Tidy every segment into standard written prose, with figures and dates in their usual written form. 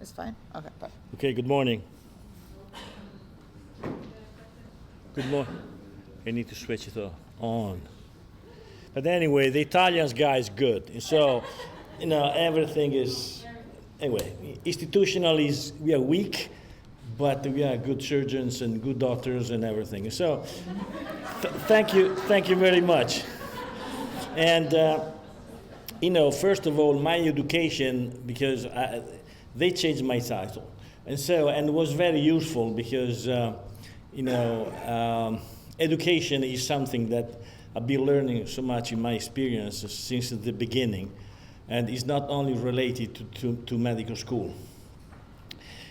It's fine? Okay, perfect. Okay, good morning. Good morning. I need to switch it on. But anyway, the Italians guy is good. And so, everything is, anyway, institutionally we are weak, but we are good surgeons and good doctors and everything. So, thank you very much. And, first of all, my education, because they changed my title. And it was very useful because, education is something that I've been learning so much in my experience since the beginning, and it's not only related to medical school.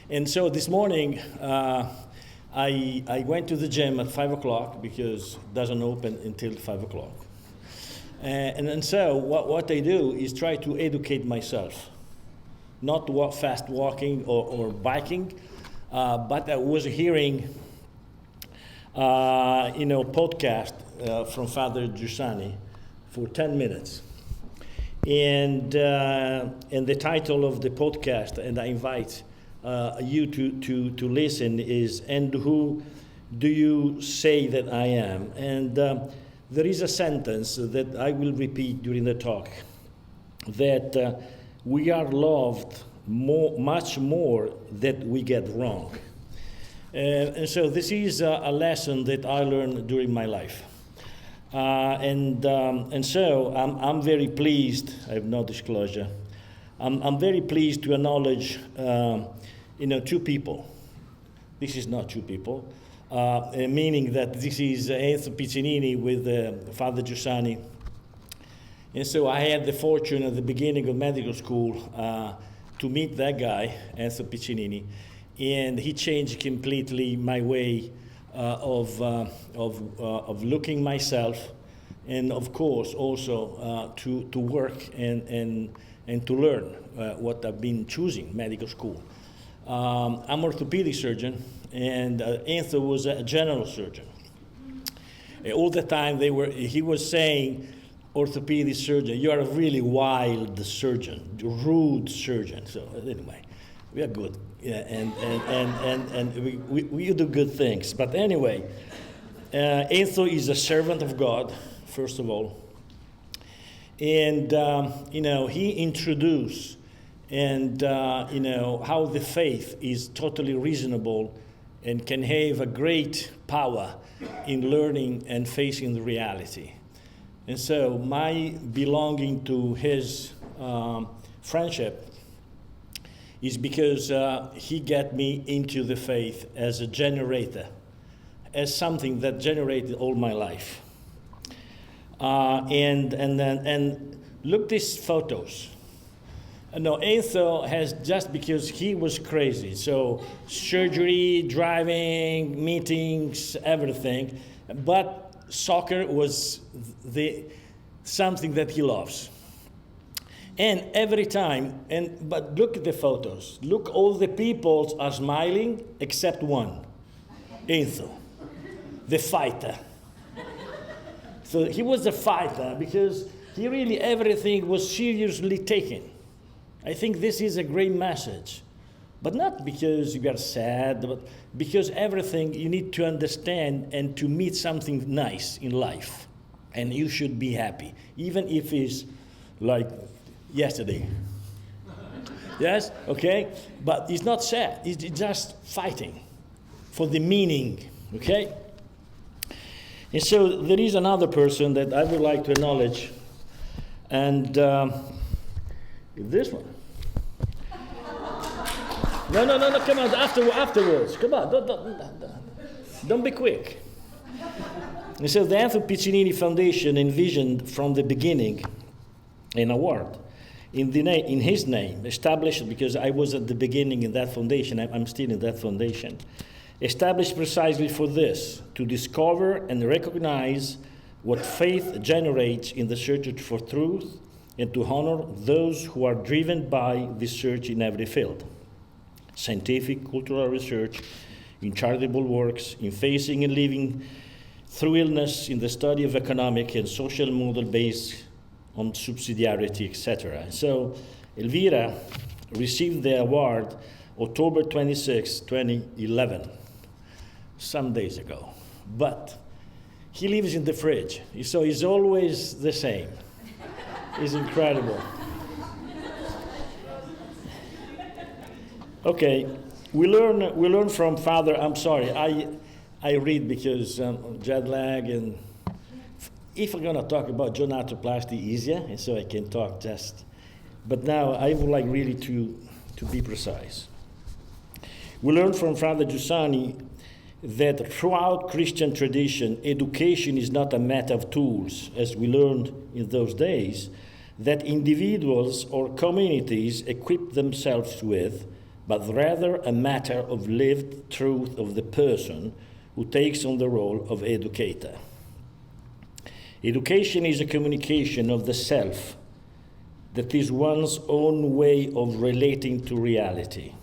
And so this morning, I went to the gym at 5 o'clock because it doesn't open until 5 o'clock. And so what I do is try to educate myself, not fast walking or biking, but I was hearing podcast from Father Giussani for 10 minutes. And the title of the podcast, and I invite you to listen, is "And Who Do You Say That I Am?" And there is a sentence that I will repeat during the talk, that we are loved much more than we get wrong. And so this is a lesson that I learned during my life. And so I'm very pleased, I have no disclosure, I'm very pleased to acknowledge two people. This is not two people, meaning that this is Enzo Piccinini with Father Giussani. And so I had the fortune at the beginning of medical school to meet that guy, Enzo Piccinini, and he changed completely my way of looking myself, and of course also to work and to learn what I've been choosing medical school. I'm an orthopedic surgeon, and Enzo was a general surgeon. All the time he was saying, orthopedic surgeon, you are a really wild surgeon, rude surgeon. So anyway, we are good, yeah, and we do good things. But anyway, Enzo is a servant of God, first of all, and he introduced how the faith is totally reasonable and can have a great power in learning and facing the reality. And so my belonging to his friendship is because he got me into the faith as a generator, as something that generated all my life. And look these photos. No, Enzo has, just because he was crazy, so surgery, driving, meetings, everything, but soccer was something that he loves. And every time, but look at the photos. Look, all the people are smiling except one, Enzo, the fighter. So he was a fighter because he really, everything was seriously taken. I think this is a great message, but not because you are sad, but because everything you need to understand and to meet something nice in life, and you should be happy, even if it's like yesterday. Yes, okay, but it's not sad. It's just fighting for the meaning. Okay, and so there is another person that I would like to acknowledge, and this one. No, come on, afterwards. Come on, don't be quick. And so the Enzo Piccinini Foundation envisioned from the beginning an award in his name, established, because I was at the beginning in that foundation, I'm still in that foundation, established precisely for this, to discover and recognize what faith generates in the search for truth, and to honor those who are driven by this search in every field: scientific, cultural research, in charitable works, in facing and living through illness, in the study of economic and social model based on subsidiarity, etc. So Elvira received the award October 26, 2011, some days ago. But he lives in the fridge, so he's always the same. It's incredible. Okay, we learn from Father. I'm sorry, I read because jet lag, and if I'm gonna talk about jonatoplasty, easier, and so I can talk just. But now I would like really to be precise. We learn from Father Giussani that throughout Christian tradition, education is not a matter of tools, as we learned in those days, that individuals or communities equip themselves with, but rather a matter of lived truth of the person who takes on the role of educator. Education is a communication of the self that is one's own way of relating to reality.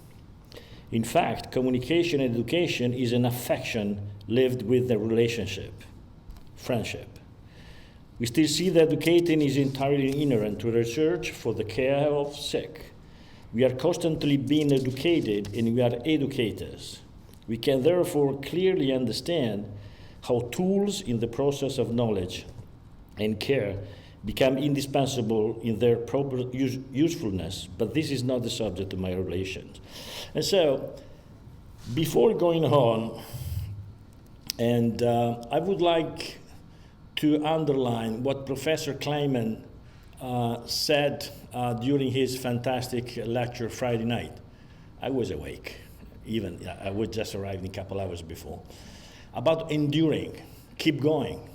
In fact, communication and education is an affection lived with a relationship, friendship. We still see that educating is entirely inherent to research for the care of sick. We are constantly being educated, and we are educators. We can therefore clearly understand how tools in the process of knowledge and care become indispensable in their proper usefulness, but this is not the subject of my relations. And so, before going on, and I would like to underline what Professor Kleiman said during his fantastic lecture Friday night. I was awake, even I was just arriving a couple hours before, about enduring, keep going.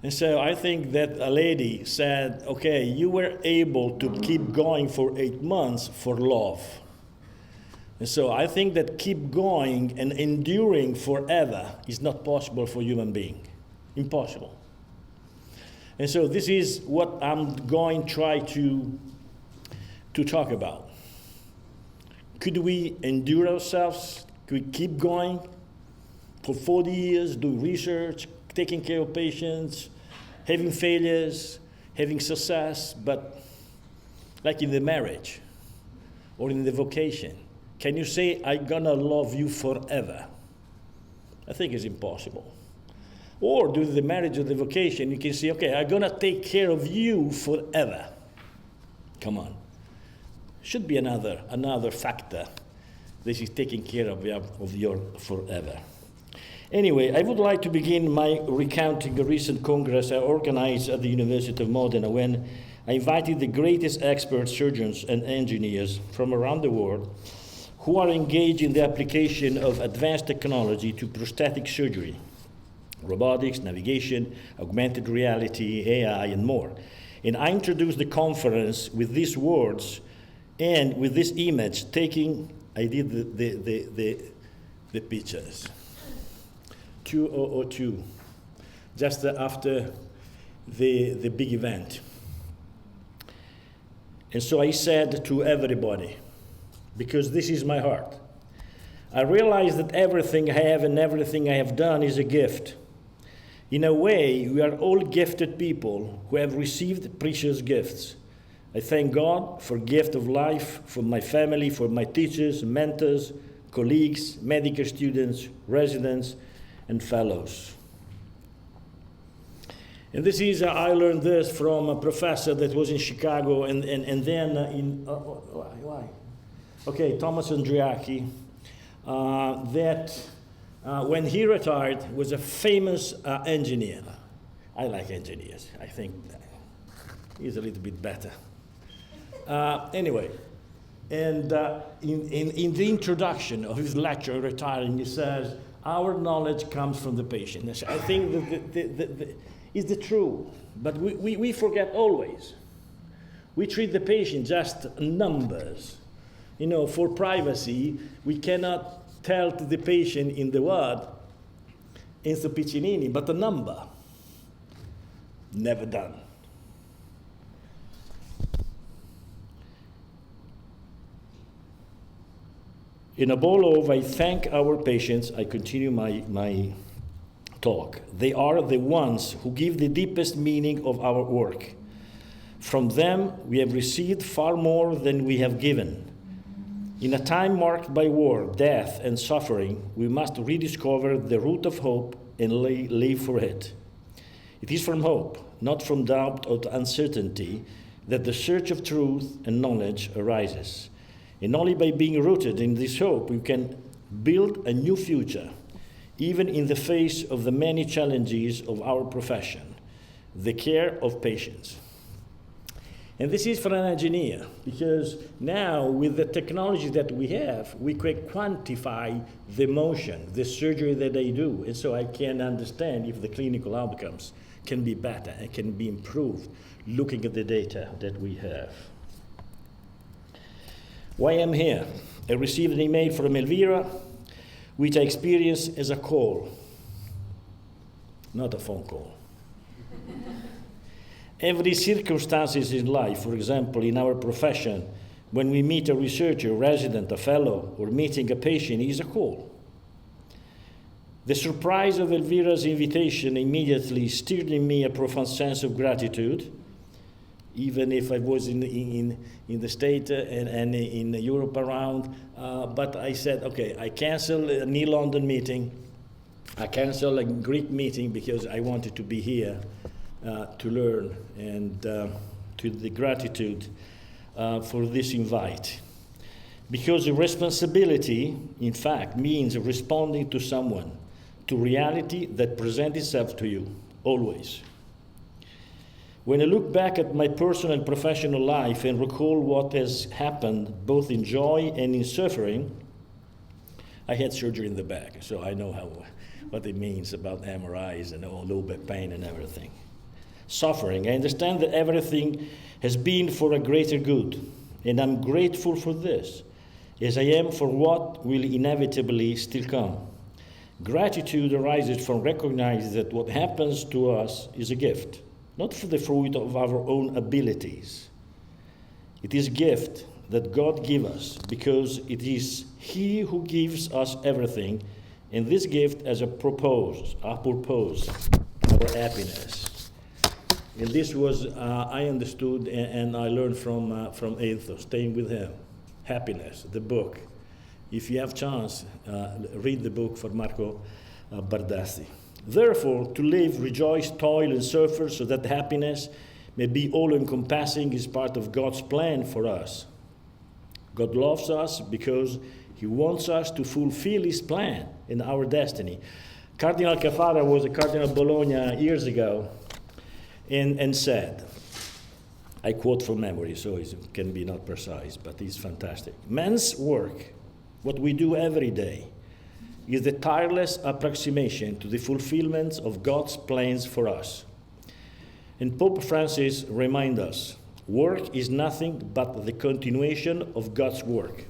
And so I think that a lady said, okay, you were able to keep going for 8 months for love. And so I think that keep going and enduring forever is not possible for human being. Impossible. And so this is what I'm going to try to talk about. Could we endure ourselves? Could we keep going for 40 years, do research, taking care of patients, having failures, having success, but like in the marriage or in the vocation, can you say, I'm gonna love you forever? I think it's impossible. Or do the marriage or the vocation, you can say, okay, I'm gonna take care of you forever. Come on. Should be another factor that is taking care of your forever. Anyway, I would like to begin my recounting a recent congress I organized at the University of Modena when I invited the greatest expert surgeons and engineers from around the world who are engaged in the application of advanced technology to prosthetic surgery, robotics, navigation, augmented reality, AI, and more. And I introduced the conference with these words and with this image I did the pictures. 2002, just after the big event. And so I said to everybody, because this is my heart, I realize that everything I have and everything I have done is a gift. In a way, we are all gifted people who have received precious gifts. I thank God for gift of life, for my family, for my teachers, mentors, colleagues, medical students, residents, and fellows. And this is, I learned this from a professor that was in Chicago and then why? Okay, Thomas Andriaki, that when he retired was a famous engineer. I like engineers. I think he's a little bit better. Anyway, and in the introduction of his lecture, retiring, he says, our knowledge comes from the patient. I think that is the truth, but we forget always. We treat the patient just numbers. You know, for privacy, we cannot tell to the patient in the word, Enzo Piccinini, but a number. Never done. In a bowl of I thank our patients, I continue my talk. They are the ones who give the deepest meaning of our work. From them, we have received far more than we have given. In a time marked by war, death, and suffering, we must rediscover the root of hope and live for it. It is from hope, not from doubt or uncertainty, that the search of truth and knowledge arises. And only by being rooted in this hope, we can build a new future, even in the face of the many challenges of our profession, the care of patients. And this is for an engineer, because now with the technology that we have, we can quantify the motion, the surgery that they do. And so I can understand if the clinical outcomes can be better and can be improved looking at the data that we have. Why I'm here? I received an email from Elvira, which I experienced as a call, not a phone call. Every circumstances in life, for example, in our profession, when we meet a researcher, resident, a fellow, or meeting a patient, is a call. The surprise of Elvira's invitation immediately stirred in me a profound sense of gratitude, even if I was in the States and in Europe around. But I said, okay, I cancel a New London meeting. I cancel a Greek meeting because I wanted to be here to learn, and to the gratitude for this invite. Because responsibility, in fact, means responding to someone, to reality that presents itself to you, always. When I look back at my personal and professional life and recall what has happened, both in joy and in suffering, I had surgery in the back, so I know what it means about MRIs and all low back pain and everything. Suffering, I understand that everything has been for a greater good, and I'm grateful for this, as I am for what will inevitably still come. Gratitude arises from recognizing that what happens to us is a gift, not for the fruit of our own abilities. It is a gift that God gives us, because it is He who gives us everything, and this gift has a purpose, our happiness. And this was, I understood and I learned from Aethos, staying with him. Happiness, the book. If you have chance, read the book for Marco Bardassi. Therefore, to live, rejoice, toil, and suffer, so that happiness may be all-encompassing, is part of God's plan for us. God loves us because He wants us to fulfill His plan in our destiny. Cardinal Cafara was a Cardinal Bologna years ago, and said, I quote from memory, so it can be not precise, but it's fantastic. Man's work, what we do every day, is the tireless approximation to the fulfillment of God's plans for us. And Pope Francis reminds us, work is nothing but the continuation of God's work.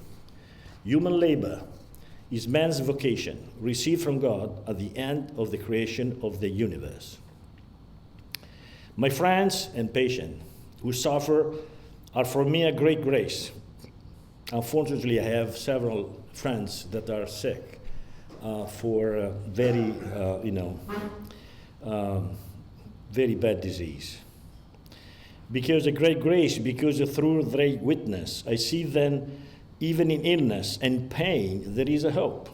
Human labor is man's vocation, received from God at the end of the creation of the universe. My friends and patients who suffer are for me a great grace. Unfortunately, I have several friends that are sick for very bad disease. Because of great grace, because through their witness, I see then, even in illness and pain, there is a hope.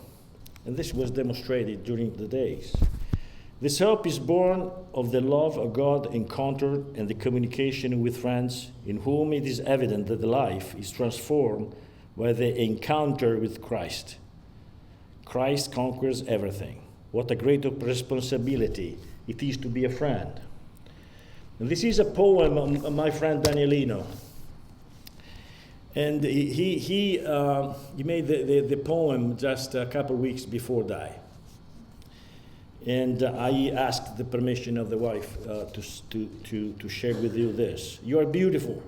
And this was demonstrated during the days. This hope is born of the love of God encountered and the communication with friends, in whom it is evident that the life is transformed by the encounter with Christ. Christ conquers everything. What a great responsibility it is to be a friend. And this is a poem of my friend Danielino. And he made the poem just a couple weeks before dying. And I asked the permission of the wife to share with you this. You are beautiful.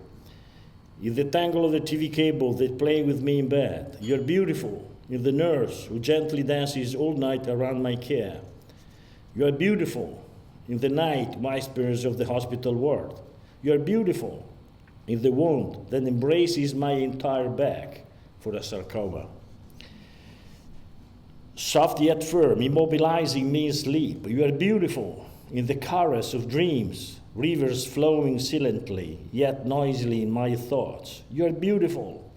In the tangle of the TV cable that play with me in bed. You are beautiful. In the nurse who gently dances all night around my care. You are beautiful. In the night whispers of the hospital ward. You are beautiful. In the wound that embraces my entire back for a sarcoma. Soft yet firm, immobilizing me in sleep. You are beautiful in the caress of dreams, rivers flowing silently, yet noisily in my thoughts. You are beautiful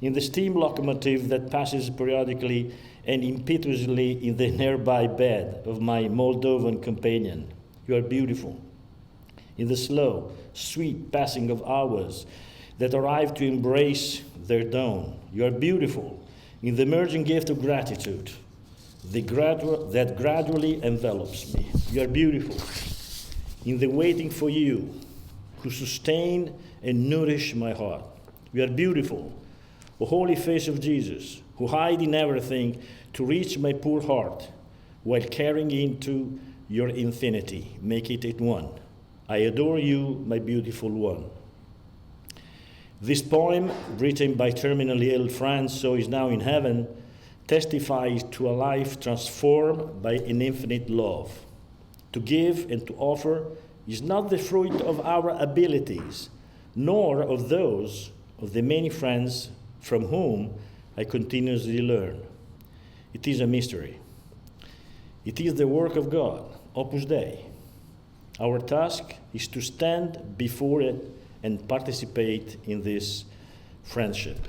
in the steam locomotive that passes periodically and impetuously in the nearby bed of my Moldovan companion. You are beautiful. In the slow, sweet passing of hours that arrive to embrace their dawn. You are beautiful in the emerging gift of gratitude that gradually envelops me. You are beautiful in the waiting for you, who sustain and nourish my heart. You are beautiful, O holy face of Jesus, who hide in everything to reach my poor heart, while carrying into your infinity, make it at one. I adore you, my beautiful one. This poem, written by terminally ill Franz, so is now in heaven, testifies to a life transformed by an infinite love. To give and to offer is not the fruit of our abilities, nor of those of the many friends from whom I continuously learn. It is a mystery. It is the work of God, Opus Dei. Our task is to stand before it and participate in this friendship.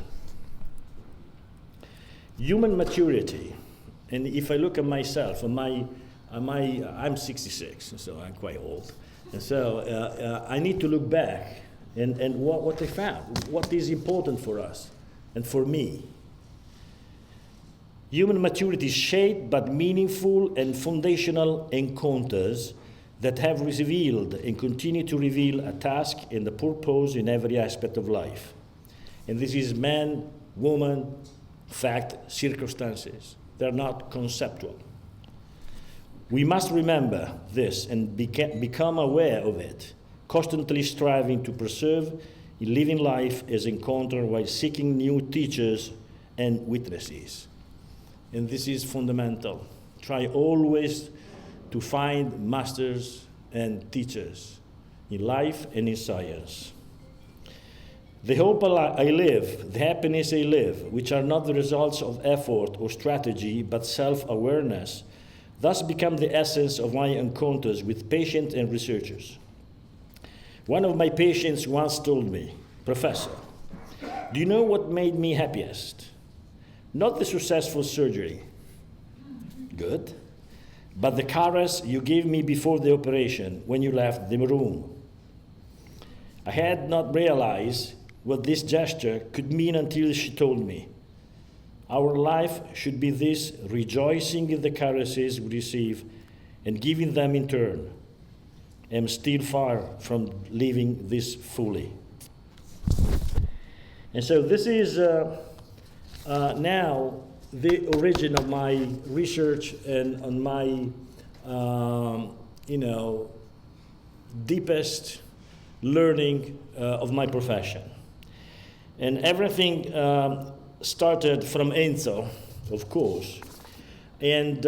Human maturity, and if I look at myself, I'm 66, so I'm quite old. And so I need to look back and what I found, what is important for us and for me. Human maturity is shaped by meaningful and foundational encounters that have revealed and continue to reveal a task and a purpose in every aspect of life. And this is man, woman, fact, circumstances. They're not conceptual. We must remember this and become aware of it, constantly striving to preserve in living life as encounter while seeking new teachers and witnesses. And this is fundamental. Try always to find masters and teachers in life and in science. The hope I live, the happiness I live, which are not the results of effort or strategy, but self-awareness, thus become the essence of my encounters with patients and researchers. One of my patients once told me, "Professor, do you know what made me happiest? Not the successful surgery, good, but the caress you gave me before the operation when you left the room. I had not realized what this gesture could mean until she told me. Our life should be this, rejoicing in the caresses we receive and giving them in turn. I am still far from living this fully." And so this is now the origin of my research and on my, deepest learning of my profession. And everything started from Enzo, of course. And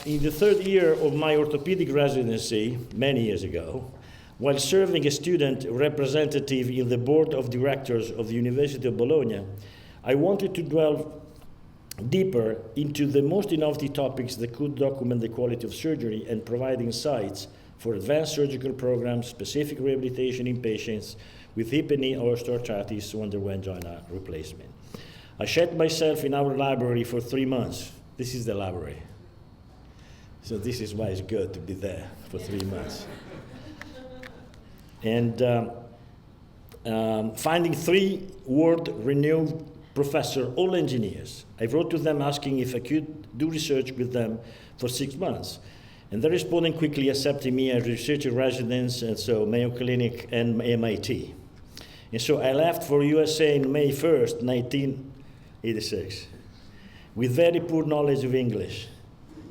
in the third year of my orthopedic residency, many years ago, while serving as student representative in the board of directors of the University of Bologna, I wanted to delve deeper into the most innovative topics that could document the quality of surgery and provide insights for advanced surgical programs, specific rehabilitation in patients with hip and knee osteoarthritis who underwent joint replacement. I shut myself in our library for 3 months. This is the library. So this is why it's good to be there for 3 months. And finding 3 world-renowned professors, all engineers. I wrote to them asking if I could do research with them for 6 months. And they responded quickly, accepting me as research residence, and so Mayo Clinic and MIT. And so I left for USA on May 1st, 1986, with very poor knowledge of English.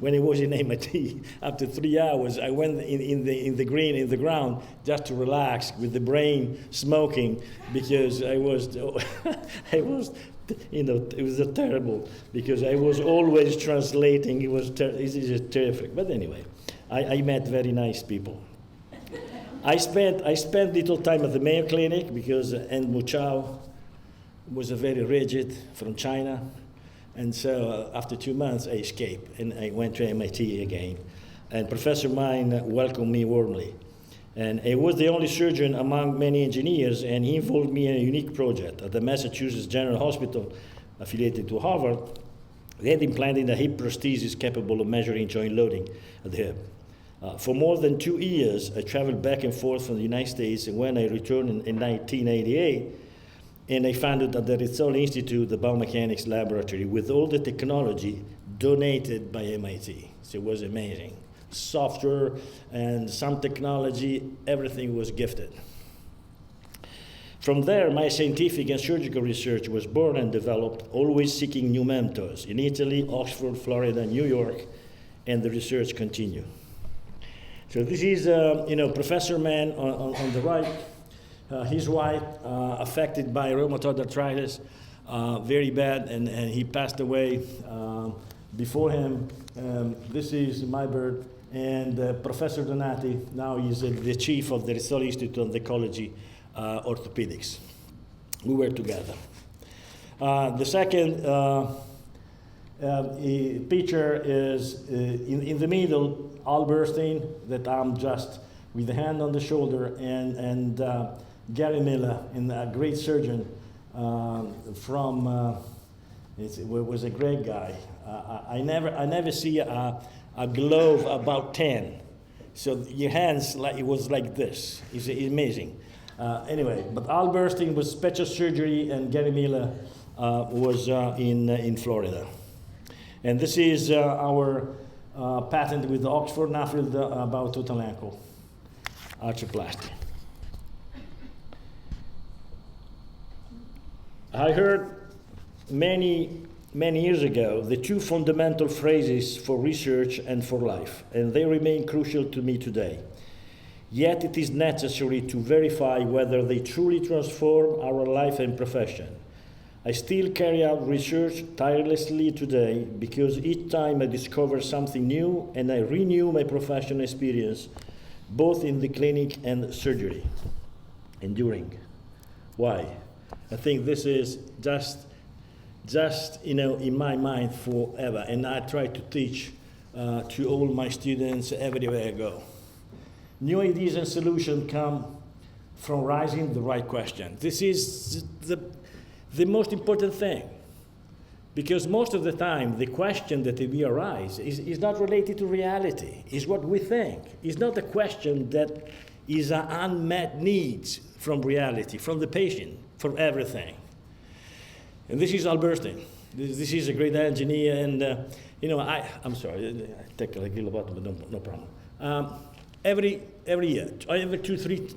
When I was in MIT, after 3 hours, I went in the ground just to relax with the brain smoking because it was terrible because I was always translating. It was terrific. But anyway, I met very nice people. I spent little time at the Mayo Clinic because N. Muchao was a very rigid from China. And so after 2 months, I escaped and I went to MIT again. And Professor Mine welcomed me warmly. And he was the only surgeon among many engineers, and he involved me in a unique project at the Massachusetts General Hospital affiliated to Harvard, they had implanted a hip prosthesis capable of measuring joint loading at the hip. For more than 2 years, I traveled back and forth from the United States, and when I returned in 1988, and I founded at the Rizzoli Institute the biomechanics laboratory with all the technology donated by MIT. So it was amazing. Software and some technology, everything was gifted. From there, my scientific and surgical research was born and developed, always seeking new mentors in Italy, Oxford, Florida, New York, and the research continued. So this is, Professor Mann on the right. His wife, affected by rheumatoid arthritis, very bad, and he passed away before him. This is my bird, and Professor Donati, now he's the chief of the Rizzoli Institute of Ecology, Orthopedics. We were together. The second picture is in the middle, Al Bernstein, that I'm just with the hand on the shoulder, and Gary Miller, and a great surgeon was a great guy. I never see a glove about 10. So your hands, it was like this. It's amazing. Anyway, but Al Bernstein was special surgery, and Gary Miller was in Florida. And this is our patent with Oxford Nuffield about total ankle arthroplasty. I heard many years ago the two fundamental phrases for research and for life, and they remain crucial to me today. Yet it is necessary to verify whether they truly transform our life and profession. I still carry out research tirelessly today because each time I discover something new and I renew my professional experience, both in the clinic and surgery. Enduring. Why? I think this is just in my mind forever, and I try to teach to all my students everywhere I go. New ideas and solutions come from raising the right question. This is the most important thing, because most of the time the question that we arise is not related to reality, is what we think. It's not a question that is an unmet needs from reality, from the patient, from everything. And this is Al Bernstein. This is a great engineer, and I'm sorry, I take a little bit, but no problem. Every year, every 2-3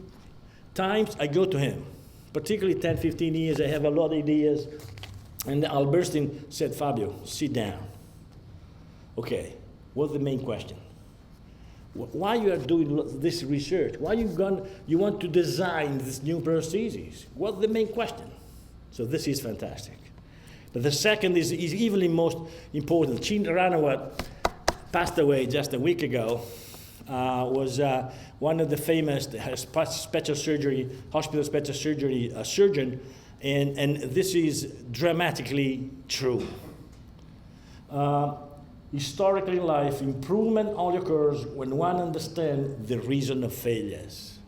times I go to him, particularly 10-15 years, I have a lot of ideas. And Al Bernstein said, Fabio, sit down. Okay, what's the main question? Why you are doing this research? Why you want to design this new prosthesis? What's the main question? So this is fantastic. But the second is even most important. Chin Ranawat passed away just a week ago. Was one of the famous special surgery, hospital special surgery surgeon, and this is dramatically true. Historically in life, improvement only occurs when one understands the reason of failures.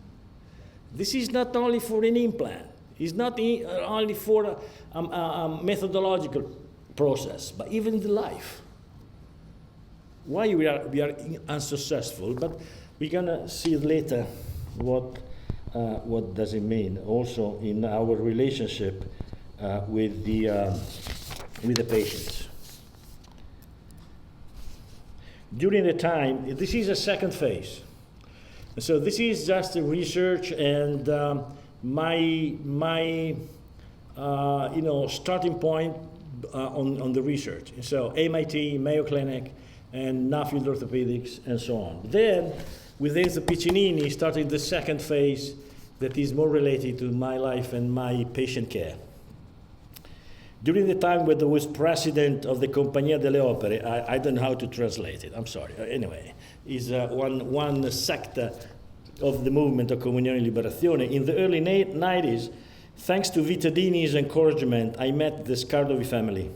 This is not only for an implant. It's not only for a methodological process, but even in the life. Why we are unsuccessful, but we're gonna see later what does it mean also in our relationship with the patients. During the time, this is a second phase. So this is just a research and my starting point on the research. So MIT, Mayo Clinic, and Nuffield Orthopedics, and so on. Then, with Enzo Piccinini, started the second phase that is more related to my life and my patient care. During the time when I was president of the Compagnia delle Opere, I don't know how to translate it, I'm sorry. Anyway, is one sector of the movement of Comunione e Liberazione. In the early 90s, thanks to Vittadini's encouragement, I met the Scardovi family.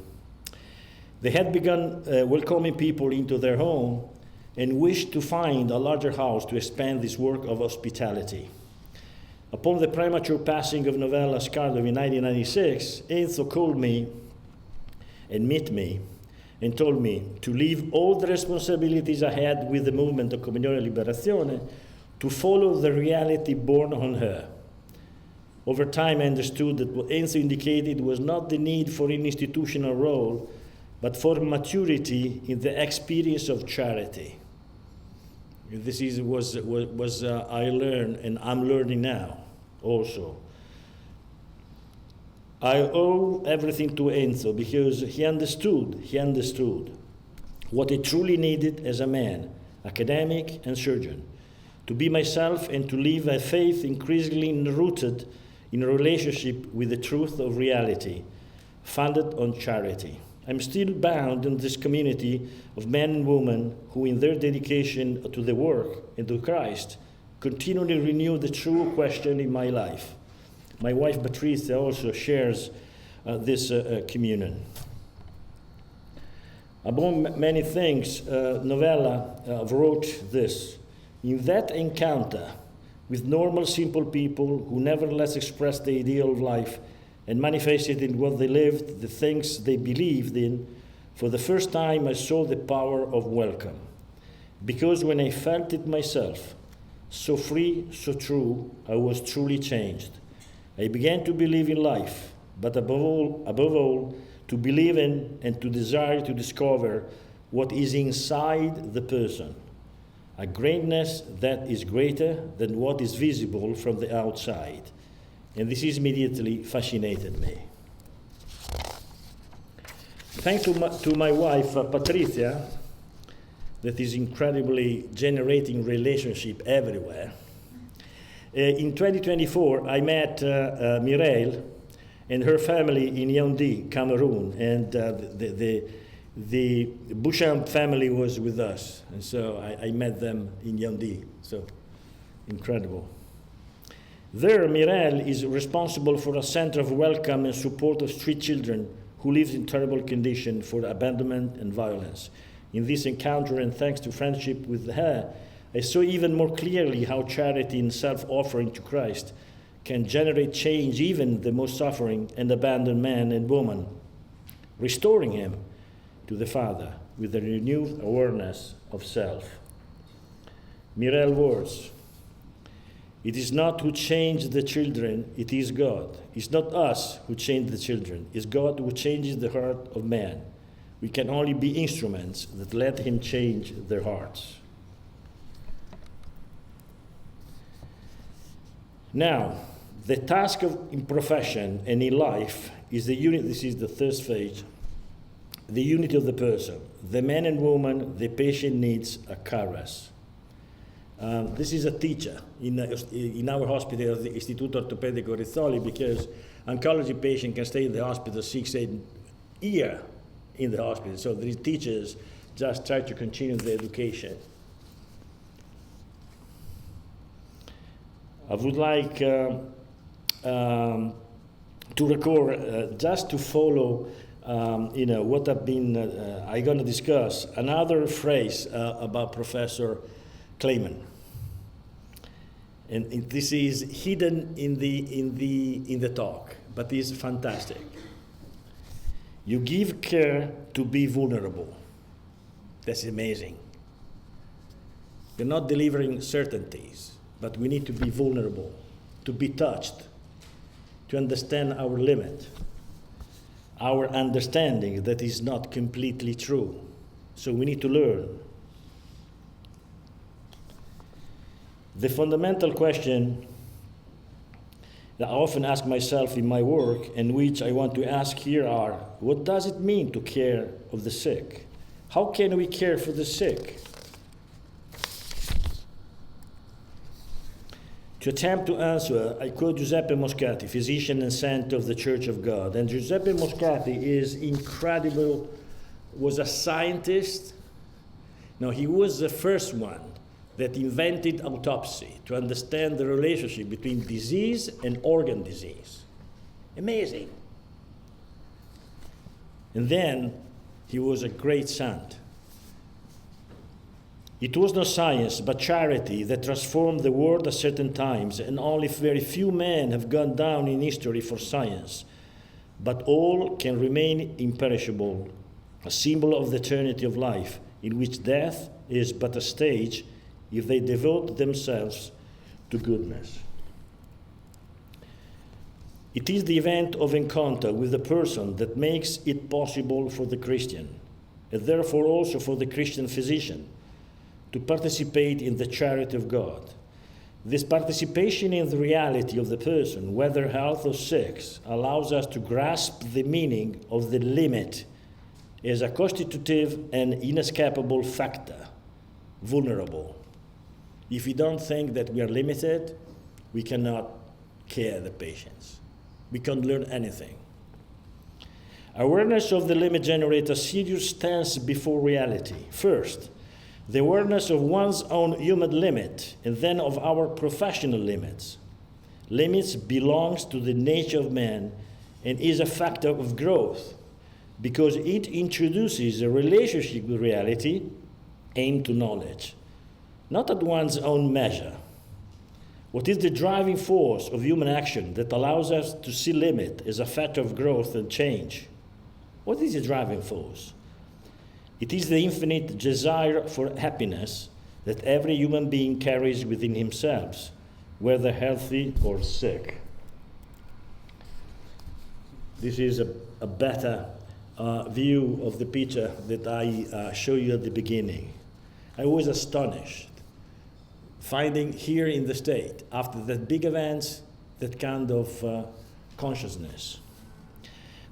They had begun welcoming people into their home and wished to find a larger house to expand this work of hospitality. Upon the premature passing of Novella Scardovi in 1996, Enzo called me and meet me and told me to leave all the responsibilities I had with the movement of Comunione e Liberazione to follow the reality born on her. Over time, I understood that what Enzo indicated was not the need for an institutional role, but for maturity in the experience of charity. This was I learned, and I'm learning now also. I owe everything to Enzo because he understood what I truly needed as a man, academic and surgeon, to be myself and to live a faith increasingly rooted in a relationship with the truth of reality, founded on charity. I'm still bound in this community of men and women who, in their dedication to the work and to Christ, continually renew the true question in my life. My wife Patrizia also shares this communion. Among many things, Novella wrote this: in that encounter with normal, simple people who nevertheless expressed the ideal of life and manifested in what they lived, the things they believed in, for the first time I saw the power of welcome. Because when I felt it myself, so free, so true, I was truly changed. I began to believe in life, but above all, to believe in and to desire to discover what is inside the person, a greatness that is greater than what is visible from the outside. And this immediately fascinated me. Thanks to my wife, Patrizia, that is incredibly generating relationship everywhere. In 2024, I met Mireille and her family in Yaoundé, Cameroon, and the Bouchamp family was with us, and so I met them in Yaoundé, so incredible. There, Mireille is responsible for a center of welcome and support of street children who live in terrible conditions for abandonment and violence. In this encounter, and thanks to friendship with her, I saw even more clearly how charity and self-offering to Christ can generate change even the most suffering and abandoned man and woman, restoring him to the Father with a renewed awareness of self. Mireille's words: it is not who changed the children, it is God. It's not us who change the children, it's God who changes the heart of man. We can only be instruments that let him change their hearts. Now, the task in profession and in life is the unity. This is the third phase. The unity of the person. The man and woman, the patient needs a caress. This is a teacher in our hospital, the Istituto Ortopedico Rizzoli, because oncology patient can stay in the hospital 6-8 years in the hospital. So these teachers just try to continue the education. I would like to record, just to follow, what I'm going to discuss, another phrase about Professor Kleiman. And this is hidden in the talk, but it's fantastic. You give care to be vulnerable. That's amazing. You're not delivering certainties, but we need to be vulnerable, to be touched, to understand our limit, our understanding that is not completely true. So we need to learn. The fundamental question that I often ask myself in my work, and which I want to ask here, are: what does it mean to care of the sick? How can we care for the sick? To attempt to answer, I quote Giuseppe Moscati, physician and saint of the Church of God. And Giuseppe Moscati is incredible, was a scientist. No, he was the first one that invented autopsy to understand the relationship between disease and organ disease. Amazing. And then he was a great saint. It was not science, but charity that transformed the world at certain times, and only very few men have gone down in history for science. but all can remain imperishable, a symbol of the eternity of life, in which death is but a stage if they devote themselves to goodness. It is the event of encounter with the person that makes it possible for the Christian, and therefore also for the Christian physician, to participate in the charity of God. This participation in the reality of the person, whether health or sick, allows us to grasp the meaning of the limit as a constitutive and inescapable factor, vulnerable. If we don't think that we are limited, we cannot care the patients. We can't learn anything. Awareness of the limit generates a serious stance before reality. First, the awareness of one's own human limit, and then of our professional limits. Limits belongs to the nature of man and is a factor of growth because it introduces a relationship with reality aimed to knowledge, not at one's own measure. What is the driving force of human action that allows us to see limit as a factor of growth and change? What is the driving force? It is the infinite desire for happiness that every human being carries within himself, whether healthy or sick. This is a better view of the picture that I showed you at the beginning. I was astonished finding here in the state, after that big events, that kind of consciousness.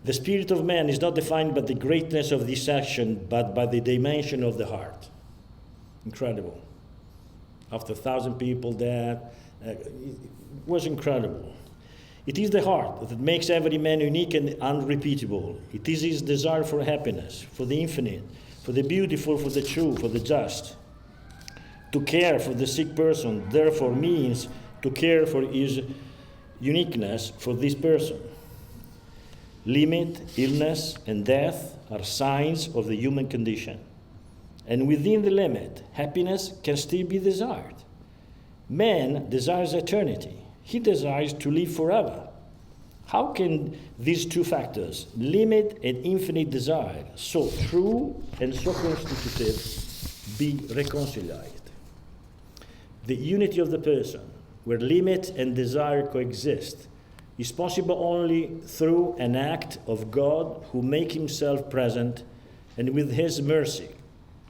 The spirit of man is not defined by the greatness of this action, but by the dimension of the heart. Incredible. After 1,000 people there, it was incredible. It is the heart that makes every man unique and unrepeatable. It is his desire for happiness, for the infinite, for the beautiful, for the true, for the just. To care for the sick person, therefore, means to care for his uniqueness for this person. Limit, illness, and death are signs of the human condition. And within the limit, happiness can still be desired. Man desires eternity. He desires to live forever. How can these two factors, limit and infinite desire, so true and so constitutive, be reconciled? The unity of the person, where limit and desire coexist, is possible only through an act of God who makes himself present and with his mercy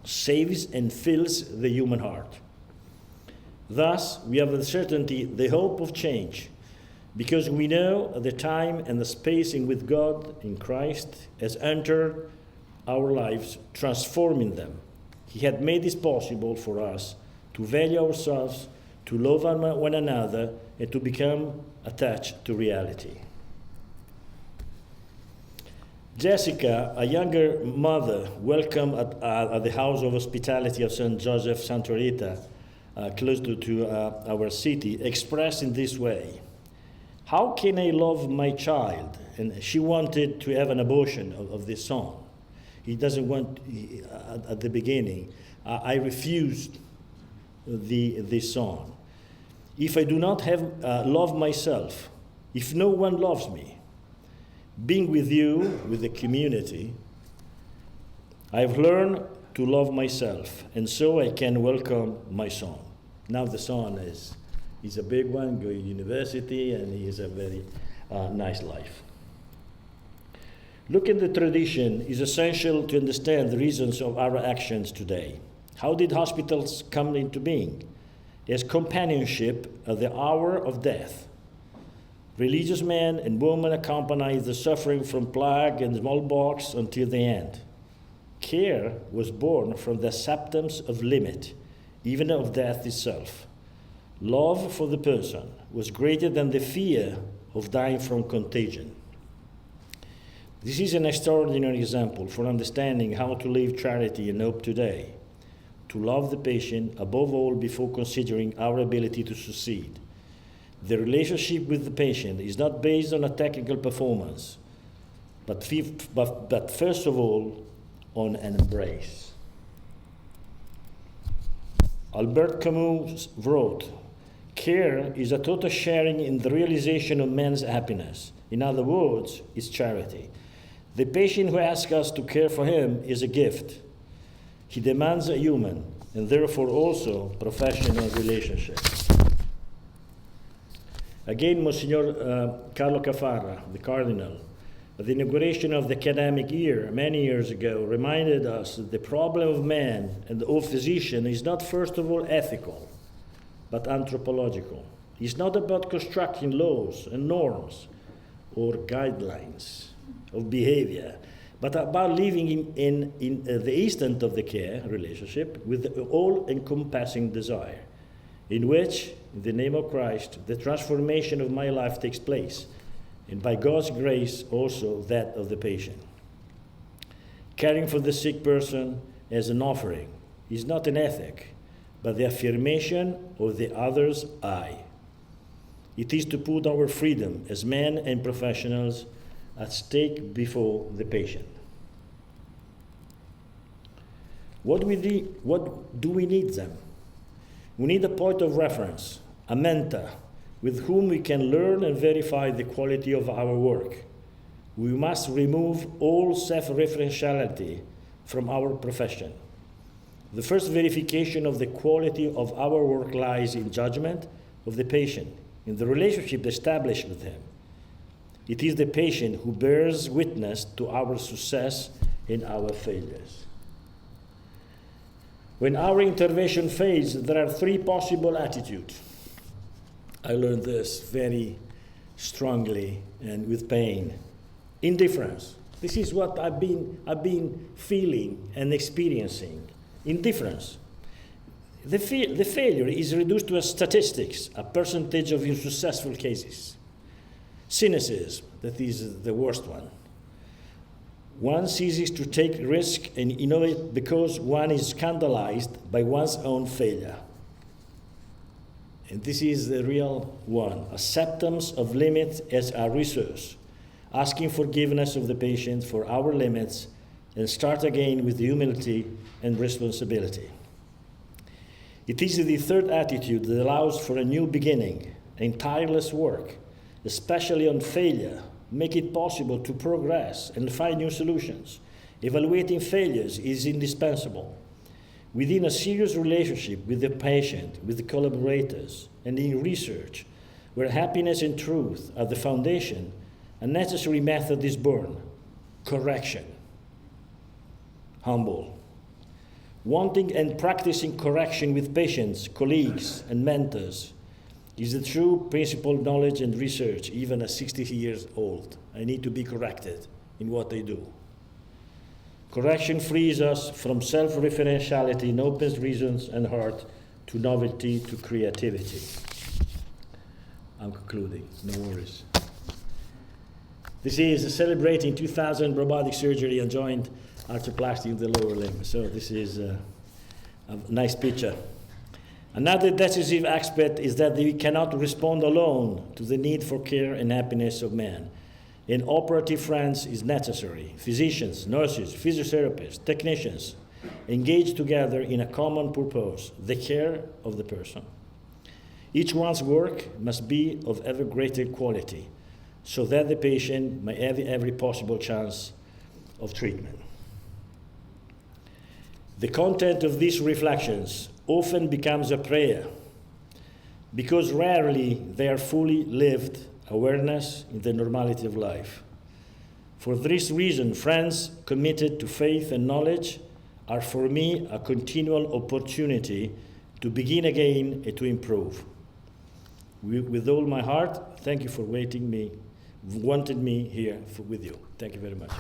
saves and fills the human heart. Thus, we have the certainty, the hope of change, because we know the time and the space in which God, in Christ, has entered our lives, transforming them. He had made this possible for us to value ourselves, to love one another, and to become attached to reality. Jessica, a younger mother, welcome at the House of Hospitality of St. Joseph Santa Rita, close to our city, expressed in this way: how can I love my child? And she wanted to have an abortion of this song. He doesn't want, at the beginning, I refused this song. If I do not have love myself, if no one loves me, being with you, with the community, I've learned to love myself, and so I can welcome my son. Now the son is a big one, going to university, and he has a very nice life. Look at the tradition is essential to understand the reasons of our actions today. How did hospitals come into being? As companionship at the hour of death. Religious men and women accompany the suffering from plague and smallpox until the end. Care was born from the acceptance of limit, even of death itself. Love for the person was greater than the fear of dying from contagion. This is an extraordinary example for understanding how to live charity and hope today. To love the patient above all before considering our ability to succeed. The relationship with the patient is not based on a technical performance, but first of all, on an embrace. Albert Camus wrote, "Care is a total sharing in the realization of man's happiness, In other words, is charity. The patient who asks us to care for him is a gift. He demands a human, and therefore also professional relationship. Again, Monsignor Carlo Caffarra, the Cardinal, at the inauguration of the academic year many years ago, reminded us that the problem of man and of physician is not first of all ethical, but anthropological. It's not about constructing laws and norms or guidelines of behavior, but about living in the instant of the care relationship with the all-encompassing desire, in which, in the name of Christ, the transformation of my life takes place, and by God's grace also that of the patient. Caring for the sick person as an offering is not an ethic, but the affirmation of the other's I. It is to put our freedom as men and professionals at stake before the patient. What do we need then? We need a point of reference, a mentor, with whom we can learn and verify the quality of our work. We must remove all self-referentiality from our profession. The first verification of the quality of our work lies in judgment of the patient, in the relationship established with him. It is the patient who bears witness to our success and our failures. When our intervention fails, there are three possible attitudes. I learned this very strongly and with pain. Indifference. This is what I've been feeling and experiencing. Indifference. The failure is reduced to a statistics, a percentage of unsuccessful cases. Cynicism, that is the worst one. One ceases to take risk and innovate because one is scandalized by one's own failure. And this is the real one. Acceptance of limits as a resource, asking forgiveness of the patient for our limits, and start again with humility and responsibility. It is the third attitude that allows for a new beginning and tireless work, especially on failure, make it possible to progress and find new solutions. Evaluating failures is indispensable. Within a serious relationship with the patient, with the collaborators, and in research, where happiness and truth are the foundation, a necessary method is born: correction. Humble. Wanting and practicing correction with patients, colleagues, and mentors is the true principle of knowledge and research, even at 60 years old. I need to be corrected in what I do. Correction frees us from self-referentiality and opens reasons and heart to novelty, to creativity. I'm concluding, no worries. This is celebrating 2000 robotic surgery and joint arthroplasty of the lower limb. So this is a nice picture. Another decisive aspect is that we cannot respond alone to the need for care and happiness of man. An operative friends is necessary. Physicians, nurses, physiotherapists, technicians engage together in a common purpose, the care of the person. Each one's work must be of ever greater quality, so that the patient may have every possible chance of treatment. The content of these reflections often becomes a prayer, because rarely they are fully lived awareness in the normality of life. For this reason, friends committed to faith and knowledge are for me a continual opportunity to begin again and to improve. With all my heart, thank you for wanting me here with you. Thank you very much.